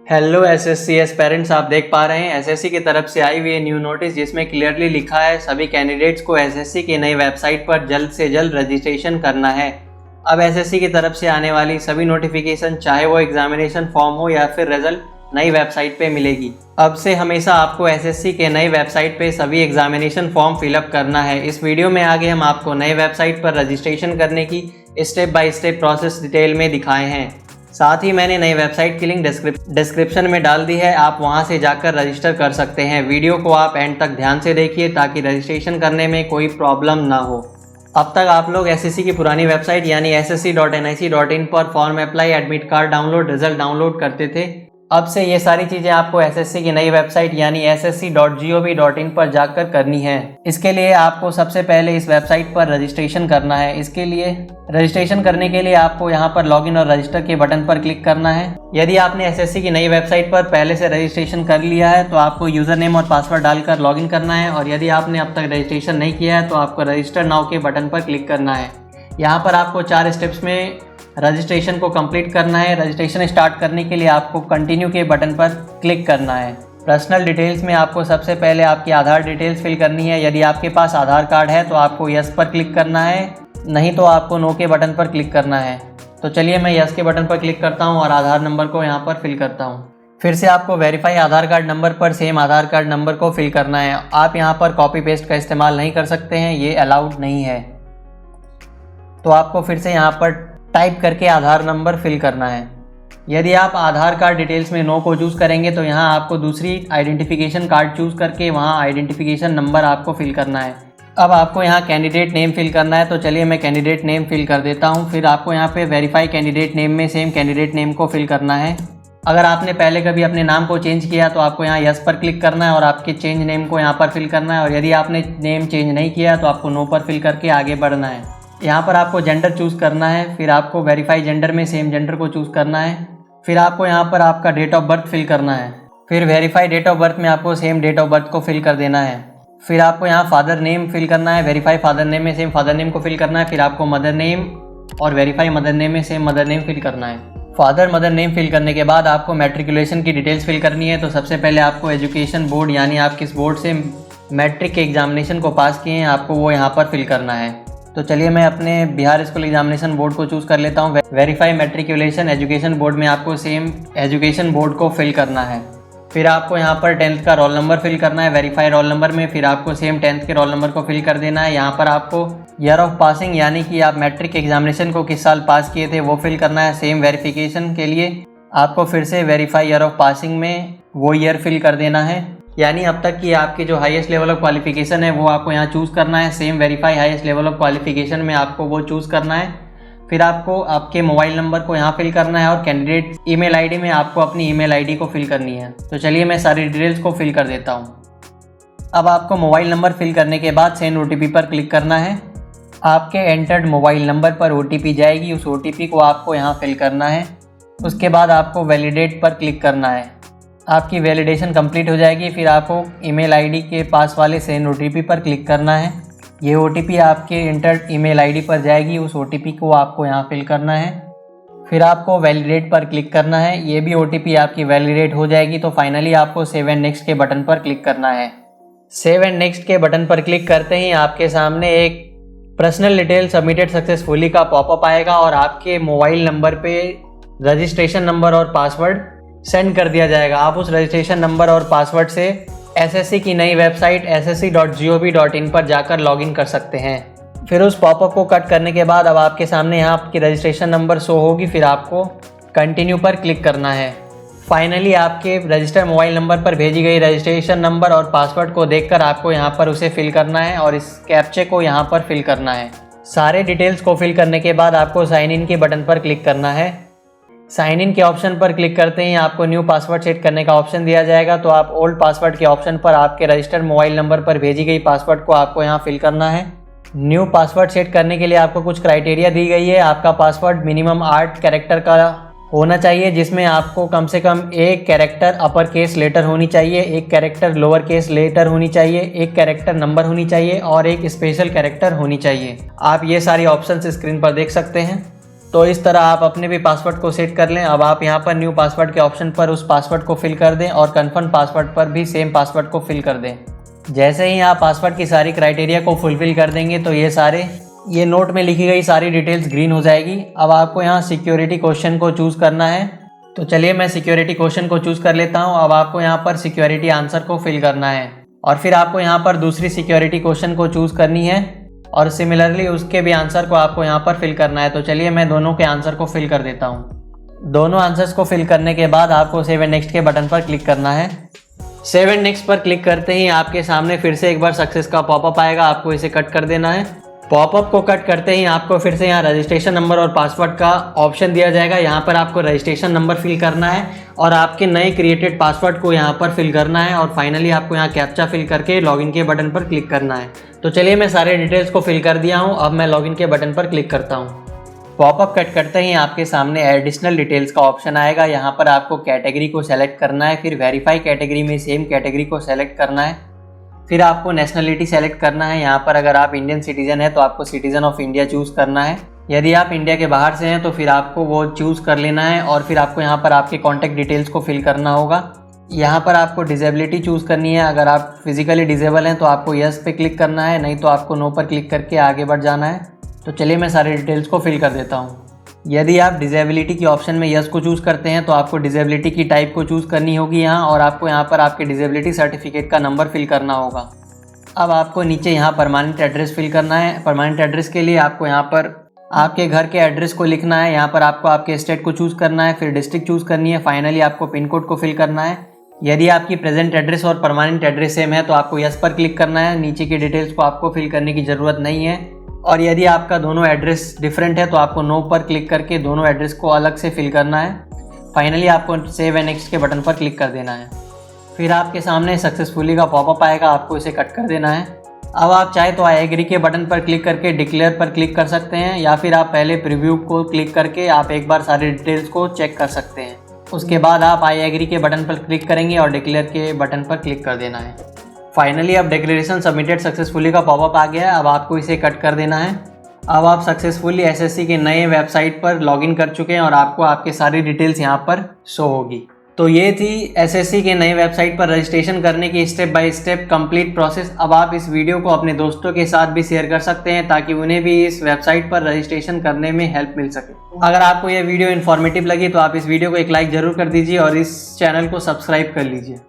Hello SSC aspirants, आप देख पा रहे हैं एसएससी की तरफ से आई हुई न्यू नोटिस जिसमें क्लियरली लिखा है सभी कैंडिडेट्स को एसएससी की नई वेबसाइट पर जल्द से जल्द रजिस्ट्रेशन करना है। अब एसएससी की तरफ से आने वाली सभी नोटिफिकेशन, चाहे वो एग्जामिनेशन फॉर्म हो या फिर रिजल्ट, नई वेबसाइट पे मिलेगी। अब से हमेशा आपको एसएससी के नई वेबसाइट पे सभी एग्जामिनेशन फॉर्म फिलअप करना है। इस वीडियो में आगे हम आपको नई वेबसाइट पर रजिस्ट्रेशन करने की step by step process detail में दिखाए हैं। साथ ही मैंने नई वेबसाइट की लिंक डिस्क्रिप्शन में डाल दी है, आप वहां से जाकर रजिस्टर कर सकते हैं। वीडियो को आप एंड तक ध्यान से देखिए ताकि रजिस्ट्रेशन करने में कोई प्रॉब्लम ना हो। अब तक आप लोग एसएससी की पुरानी वेबसाइट यानी ssc.nic.in पर form apply, admit card download, result download करते थे। अब से ये सारी चीज़ें आपको एसएससी की नई वेबसाइट यानी ssc.gov.in पर जाकर करनी है। इसके लिए आपको सबसे पहले इस वेबसाइट पर रजिस्ट्रेशन करना है। इसके लिए रजिस्ट्रेशन करने के लिए आपको यहाँ पर लॉगिन और रजिस्टर के बटन पर क्लिक करना है। यदि आपने एसएससी की नई वेबसाइट पर पहले से रजिस्ट्रेशन कर लिया है तो आपको यूज़र नेम और पासवर्ड डालकर लॉगिन करना है, और यदि आपने अब तक रजिस्ट्रेशन नहीं किया है तो आपको रजिस्टर नाउ के बटन पर क्लिक करना है। यहाँ पर आपको 4 स्टेप्स में रजिस्ट्रेशन को कंप्लीट करना है। रजिस्ट्रेशन स्टार्ट करने के लिए आपको कंटिन्यू के बटन पर क्लिक करना है। पर्सनल डिटेल्स में आपको सबसे पहले आपकी आधार डिटेल्स फिल करनी है। यदि आपके पास आधार कार्ड है तो आपको यस पर क्लिक करना है, नहीं तो आपको नो के बटन पर क्लिक करना है। तो चलिए मैं यस के बटन पर क्लिक करता हूँ और आधार नंबर को यहाँ पर फिल करता हूँ। फिर से आपको वेरीफाई आधार कार्ड नंबर पर सेम आधार कार्ड नंबर को फिल करना है। आप यहाँ पर कॉपी पेस्ट का इस्तेमाल नहीं कर सकते हैं, ये अलाउड नहीं है। तो आपको फिर से यहाँ पर टाइप करके आधार नंबर फिल करना है। यदि आप आधार कार्ड डिटेल्स में नो को चूज़ करेंगे तो यहाँ आपको दूसरी आइडेंटिफिकेशन कार्ड चूज़ करके वहाँ आइडेंटिफिकेशन नंबर आपको फिल करना है। अब आपको यहाँ कैंडिडेट नेम फिल करना है, तो चलिए मैं कैंडिडेट नेम फिल कर देता हूँ। फिर आपको यहाँ पे वेरीफाई कैंडिडेट नेम में सेम कैंडिडेट नेम को फिल करना है। अगर आपने पहले कभी अपने नाम को चेंज किया तो आपको यहाँ यस पर क्लिक करना है और आपके चेंज नेम को यहाँ पर फिल करना है, और यदि आपने नेम चेंज नहीं किया तो आपको नो पर फिल करके आगे बढ़ना है। यहाँ पर आपको जेंडर चूज़ करना है, फिर आपको वेरीफाई जेंडर में सेम जेंडर को चूज़ करना है। फिर आपको यहाँ पर आपका डेट ऑफ बर्थ फिल करना है। फिर वेरीफाई डेट ऑफ बर्थ में आपको सेम डेट ऑफ बर्थ को फिल कर देना है। फिर आपको यहाँ फादर नेम फिल करना है, वेरीफाई फादर नेम में सेम फादर नेम को फिल करना है। फिर आपको मदर नेम और वेरीफाई मदर नेम में सेम मदर नेम फिल करना है। फादर मदर नेम फिल करने के बाद आपको मैट्रिकुलेशन की डिटेल्स फिल करनी है। तो सबसे पहले आपको एजुकेशन बोर्ड यानी आप किस बोर्ड से मैट्रिक के एग्जामिनेशन को पास किए हैं आपको वो यहाँ पर फिल करना है। तो चलिए मैं अपने बिहार स्कूल एग्जामिनेशन बोर्ड को चूज़ कर लेता हूँ। वेरीफाई मैट्रिकुलेशन एजुकेशन बोर्ड में आपको सेम एजुकेशन बोर्ड को फिल करना है। फिर आपको यहाँ पर 10th का रोल नंबर फिल करना है वेरीफाई रोल नंबर में। फिर आपको सेम 10th के रोल नंबर को फिल कर देना है। यहाँ पर आपको ईयर ऑफ पासिंग यानी कि आप मैट्रिक एग्जामिनेशन को किस साल पास किए थे वो फिल करना है। सेम वेरिफिकेशन के लिए आपको फिर से वेरीफाई ईयर ऑफ पासिंग में वो ईयर फिल कर देना है, यानी अब तक की आपकी जो हाईएस्ट लेवल ऑफ क्वालिफिकेशन है वो आपको यहाँ चूज़ करना है। Same verify highest level of qualification में आपको वो चूज़ करना है। फिर आपको आपके मोबाइल नंबर को यहाँ फिल करना है और कैंडिडेट ईमेल आईडी में आपको अपनी ईमेल आईडी को फिल करनी है। तो चलिए मैं सारी डिटेल्स को फिल कर देता हूँ। अब आपको मोबाइल नंबर फिल करने के बाद सेंड ओटीपी पर क्लिक करना है। आपके एंटर्ड मोबाइल नंबर पर ओटीपी जाएगी, उस ओटीपी को आपको यहाँ फिल करना है। उसके बाद आपको वैलिडेट पर क्लिक करना है। आपकी वैलिडेशन कंप्लीट हो जाएगी। फिर आपको ईमेल आईडी के पास वाले सेंड ओटीपी पर क्लिक करना है। ये ओटीपी आपके इंटर्ड ईमेल आईडी पर जाएगी, उस ओटीपी को आपको यहाँ फिल करना है। फिर आपको वैलिडेट पर क्लिक करना है। ये भी ओटीपी आपकी वैलिडेट हो जाएगी। तो फाइनली आपको सेव एंड नेक्स्ट के बटन पर क्लिक करना है। सेव एंड नेक्स्ट के बटन पर क्लिक करते ही आपके सामने एक पर्सनल डिटेल सबमिटेड सक्सेसफुली का पॉपअप आएगा और आपके मोबाइल नंबर पे रजिस्ट्रेशन नंबर और पासवर्ड सेंड कर दिया जाएगा। आप उस रजिस्ट्रेशन नंबर और पासवर्ड से एसएससी की नई वेबसाइट ssc.gov.in पर जाकर लॉगिन कर सकते हैं। फिर उस पॉपअप को कट करने के बाद अब आपके सामने यहाँ आपकी रजिस्ट्रेशन नंबर शो होगी। फिर आपको कंटिन्यू पर क्लिक करना है। फाइनली आपके रजिस्टर्ड मोबाइल नंबर पर भेजी गई रजिस्ट्रेशन नंबर और पासवर्ड को देखकर आपको यहाँ पर उसे फिल करना है और इस कैप्चे को यहाँ पर फिल करना है। सारे डिटेल्स को फिल करने के बाद आपको साइन इन के बटन पर क्लिक करना है। साइन इन के ऑप्शन पर क्लिक करते ही आपको न्यू पासवर्ड सेट करने का ऑप्शन दिया जाएगा। तो आप ओल्ड पासवर्ड के ऑप्शन पर आपके रजिस्टर्ड मोबाइल नंबर पर भेजी गई पासवर्ड को आपको यहाँ फिल करना है। न्यू पासवर्ड सेट करने के लिए आपको कुछ क्राइटेरिया दी गई है। आपका पासवर्ड मिनिमम 8 कैरेक्टर का होना चाहिए, जिसमें आपको कम से कम एक कैरेक्टर अपर केस लेटर होनी चाहिए, एक कैरेक्टर लोअर केस लेटर होनी चाहिए, एक कैरेक्टर नंबर होनी चाहिए और एक स्पेशल कैरेक्टर होनी चाहिए। आप ये सारी ऑप्शंस स्क्रीन पर देख सकते हैं। तो इस तरह आप अपने भी पासवर्ड को सेट कर लें। अब आप यहाँ पर न्यू पासवर्ड के ऑप्शन पर उस पासवर्ड को फिल कर दें और कन्फर्म पासवर्ड पर भी सेम पासवर्ड को फिल कर दें। जैसे ही आप पासवर्ड की सारी क्राइटेरिया को फुलफिल कर देंगे तो ये नोट में लिखी गई सारी डिटेल्स ग्रीन हो जाएगी। अब आपको यहाँ सिक्योरिटी क्वेश्चन को चूज़ करना है। तो चलिए मैं सिक्योरिटी क्वेश्चन को चूज़ कर लेता हूँ। अब आपको यहाँ पर सिक्योरिटी आंसर को फिल करना है और फिर आपको यहाँ पर दूसरी सिक्योरिटी क्वेश्चन को चूज़ करनी है और सिमिलरली उसके भी आंसर को आपको यहाँ पर फिल करना है। तो चलिए मैं दोनों के आंसर को फिल कर देता हूँ। दोनों आंसर्स को फिल करने के बाद आपको सेव एंड नेक्स्ट के बटन पर क्लिक करना है। सेव एंड नेक्स्ट पर क्लिक करते ही आपके सामने फिर से एक बार सक्सेस का पॉपअप आएगा। आपको इसे कट कर देना है। पॉपअप को कट करते ही आपको फिर से यहाँ रजिस्ट्रेशन नंबर और पासवर्ड का ऑप्शन दिया जाएगा। यहाँ पर आपको रजिस्ट्रेशन नंबर फिल करना है और आपके नए क्रिएटेड पासवर्ड को यहाँ पर फिल करना है और फाइनली आपको यहाँ कैप्चा फिल करके लॉगिन के बटन पर क्लिक करना है। तो चलिए मैं सारे डिटेल्स को फिल कर दिया हूँ। अब मैं लॉगिन के बटन पर क्लिक करता हूँ। पॉपअप कट करते ही आपके सामने एडिशनल डिटेल्स का ऑप्शन आएगा। यहाँ पर आपको कैटेगरी को सेलेक्ट करना है, फिर वेरीफाई कैटेगरी में सेम कैटेगरी को सेलेक्ट करना है, फिर आपको नेशनलिटी सेलेक्ट करना है। यहाँ पर अगर आप इंडियन सिटीजन है तो आपको सिटीजन ऑफ इंडिया चूज़ करना है। यदि आप इंडिया के बाहर से हैं तो फिर आपको वो चूज़ कर लेना है और फिर आपको यहाँ पर आपके कॉन्टैक्ट डिटेल्स को फिल करना होगा। यहाँ पर आपको डिसेबिलिटी चूज़ करनी है। अगर आप फिजिकली डिसेबल हैं तो आपको यस पे क्लिक करना है, नहीं तो आपको नो पर क्लिक करके आगे बढ़ जाना है। तो चलिए मैं सारे डिटेल्स को फिल कर देता हूँ। यदि आप डिसेबिलिटी की ऑप्शन में यस को चूज़ करते हैं तो आपको डिसेबिलिटी की टाइप को चूज़ करनी होगी यहाँ और आपको यहाँ पर आपके डिसेबिलिटी सर्टिफिकेट का नंबर फिल करना होगा। अब आपको नीचे यहाँ परमानेंट एड्रेस फिल करना है। परमानेंट एड्रेस के लिए आपको यहाँ पर आपके घर के एड्रेस को लिखना है। यहाँ पर आपको आपके स्टेट को चूज़ करना है, फिर डिस्ट्रिक्ट चूज़ करनी है, फाइनली आपको पिन कोड को फिल करना है। यदि आपकी प्रेजेंट एड्रेस और परमानेंट एड्रेस सेम है तो आपको यस पर क्लिक करना है। नीचे की डिटेल्स को आपको फिल करने की ज़रूरत नहीं है। और यदि आपका दोनों एड्रेस डिफरेंट है तो आपको नो पर क्लिक करके दोनों एड्रेस को अलग से फिल करना है। फाइनली आपको सेव एंड नेक्स्ट के बटन पर क्लिक कर देना है। फिर आपके सामने सक्सेसफुली का पॉपअप आएगा। आपको इसे कट कर देना है। अब आप चाहे तो आई एग्री के बटन पर क्लिक करके डिक्लेयर पर क्लिक कर सकते हैं या फिर आप पहले प्रीव्यू को क्लिक करके आप एक बार सारी डिटेल्स को चेक कर सकते हैं। उसके बाद आप आई एग्री के बटन पर क्लिक करेंगे और डिक्लेयर के बटन पर क्लिक कर देना है। फाइनली अब डिक्लेरेशन सबमिटेड सक्सेसफुली का पॉपअप आ गया है। अब आपको इसे कट कर देना है। अब आप सक्सेसफुली एसएससी के नए वेबसाइट पर लॉगिन कर चुके हैं और आपको आपके सारी डिटेल्स यहाँ पर शो होगी। तो ये थी एसएससी के नए वेबसाइट पर रजिस्ट्रेशन करने की step by step complete process. अब आप इस वीडियो को अपने दोस्तों के साथ भी शेयर कर सकते हैं ताकि उन्हें भी इस वेबसाइट पर रजिस्ट्रेशन करने में हेल्प मिल सके। अगर आपको ये वीडियो इन्फॉर्मेटिव लगी तो आप इस वीडियो को एक लाइक ज़रूर कर दीजिए और इस चैनल को सब्सक्राइब कर लीजिए।